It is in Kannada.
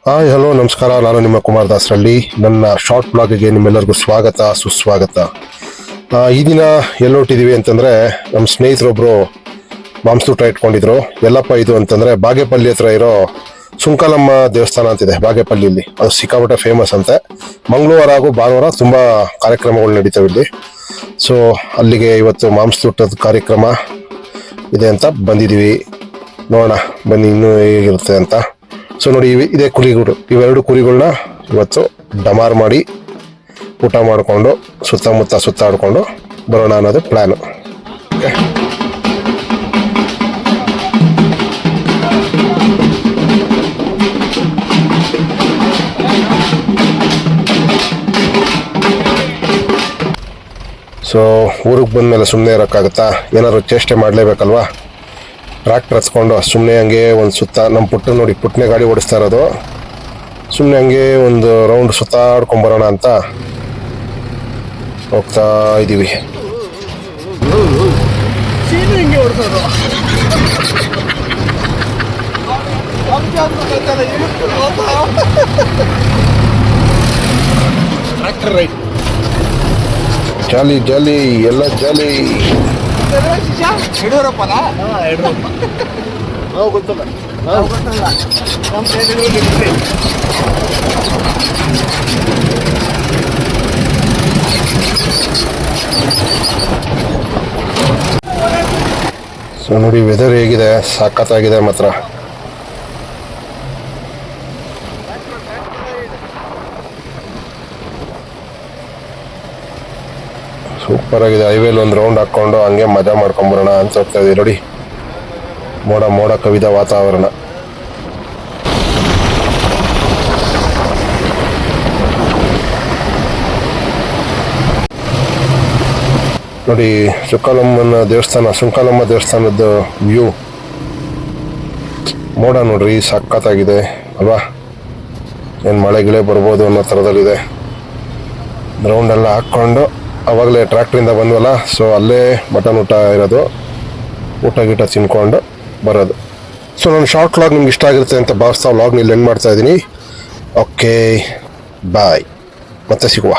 ಹಾಯ್ ಹಲೋ ನಮಸ್ಕಾರ. ನಾನು ನಿಮ್ಮ ಕುಮಾರ್ ದಾಸರಳ್ಳಿ. ನನ್ನ ಶಾರ್ಟ್ ಬ್ಲಾಗ್ಗೆ ನಿಮ್ಮೆಲ್ಲರಿಗೂ ಸ್ವಾಗತ ಸುಸ್ವಾಗತ. ಈ ದಿನ ಎಲ್ಲೊಟ್ಟಿದ್ದೀವಿ ಅಂತಂದರೆ ನಮ್ಮ ಸ್ನೇಹಿತರೊಬ್ಬರು ಮಾಂಸೂಟ ಇಟ್ಕೊಂಡಿದ್ರು. ಎಲ್ಲಪ್ಪ ಇದು ಅಂತಂದರೆ ಬಾಗೇಪಲ್ಲಿ ಹತ್ರ ಇರೋ ಸುಂಕಲಮ್ಮ ದೇವಸ್ಥಾನ ಅಂತಿದೆ ಬಾಗೇಪಲ್ಲಿಯಲ್ಲಿ. ಅದು ಸಿಕ್ಕಾಪಟ್ಟೆ ಫೇಮಸ್ ಅಂತೆ. ಮಂಗಳವಾರ ಹಾಗೂ ಭಾನುವಾರ ತುಂಬ ಕಾರ್ಯಕ್ರಮಗಳು ನಡೀತವೆ ಇಲ್ಲಿ. ಸೊ ಅಲ್ಲಿಗೆ ಇವತ್ತು ಮಾಂಸೂಟದ ಕಾರ್ಯಕ್ರಮ ಇದೆ ಅಂತ ಬಂದಿದ್ದೀವಿ. ನೋಡೋಣ ಬನ್ನಿ ಇನ್ನೂ ಹೇಗಿರುತ್ತೆ ಅಂತ. ಸೊ ನೋಡಿ, ಇದೇ ಕುರಿಗಳು, ಇವೆರಡು ಕುರಿಗಳನ್ನ ಇವತ್ತು ಡಮಾರ್ ಮಾಡಿ ಊಟ ಮಾಡಿಕೊಂಡು ಸುತ್ತಮುತ್ತ ಸುತ್ತಾಡಿಕೊಂಡು ಬರೋಣ ಅನ್ನೋದು ಪ್ಲ್ಯಾನು. ಸೊ ಊರಿಗೆ ಬಂದಮೇಲೆ ಸುಮ್ಮನೆ ಇರೋಕ್ಕಾಗುತ್ತಾ? ಏನಾದ್ರು ಚೇಷ್ಟೆ ಮಾಡಲೇಬೇಕಲ್ವಾ? ಟ್ರ್ಯಾಕ್ಟರ್ ಹತ್ಕೊಂಡು ಸುಮ್ಮನೆ ಹಂಗೆ ಒಂದು ಸುತ್ತ, ನಮ್ಮ ಪುಟ್ಟ ನೋಡಿ ಪುಟ್ಟನೆ ಗಾಡಿ ಓಡಿಸ್ತಾ ಇರೋದು, ಸುಮ್ಮನೆ ಹಂಗೆ ಒಂದು ರೌಂಡ್ ಸುತ್ತಾಡ್ಕೊಂಬರೋಣ ಅಂತ ಹೋಗ್ತಾ ಇದ್ದೀವಿ. ಜಾಲಿ ಜಾಲಿ ಎಲ್ಲ ಜಾಲಿ. ಯಡಿಯೂರಪ್ಪನ ಯಡಿಯೂರಪ್ಪ ನಾವು ಗೊತ್ತಲ್ಲ, ನಾವು ಗೊತ್ತಲ್ಲ ನಮ್ಮ ಸೊ ನೋಡಿ ವೆದರ್ ಹೇಗಿದೆ, ಸಖತ್ತಾಗಿದೆ ಮಾತ್ರ. ಸೂಪರ್ ಆಗಿದೆ. ಹೈವೇಲಿ ಒಂದು ರೌಂಡ್ ಹಾಕ್ಕೊಂಡು ಹಂಗೆ ಮಜಾ ಮಾಡ್ಕೊಂಬರೋಣ ಅಂತ ಹೋಗ್ತಾ ಇದೀವಿ. ನೋಡಿ ಮೋಡ ಮೋಡ ಕವಿದ ವಾತಾವರಣ. ನೋಡಿ ಸುಂಕಲಮ್ಮ ದೇವಸ್ಥಾನದ ವ್ಯೂ, ಮೋಡ ನೋಡ್ರಿ ಸಖತ್ತಾಗಿದೆ ಅಲ್ವಾ? ಏನು ಮಳೆ ಗಿಳೆ ಬರ್ಬೋದು ಅನ್ನೋ ಥರದಲ್ಲಿದೆ. ರೌಂಡ್ ಎಲ್ಲ ಹಾಕ್ಕೊಂಡು ಅವಾಗಲೇ ಟ್ರ್ಯಾಕ್ಟ್ರಿಂದ ಬಂದ್ವಲ್ಲ, ಸೊ ಅಲ್ಲೇ ಮಟನ್ ಊಟ ಇರೋದು, ಊಟ ಗೀಟ ತಿನ್ಕೊಂಡು ಬರೋದು. ಸೊ ನನ್ನ ಶಾರ್ಟ್ ವ್ಲಾಗ್ ನಿಮ್ಗೆ ಇಷ್ಟ ಆಗಿರುತ್ತೆ ಅಂತ ಭಾವಿಸ್ತಾ ವ್ಲಾಗ್ನ ಇಲ್ಲಿ ಎಂಡ್ ಮಾಡ್ತಾ ಇದ್ದೀನಿ. ಓಕೆ ಬಾಯ್, ಮತ್ತೆ ಸಿಗುವ.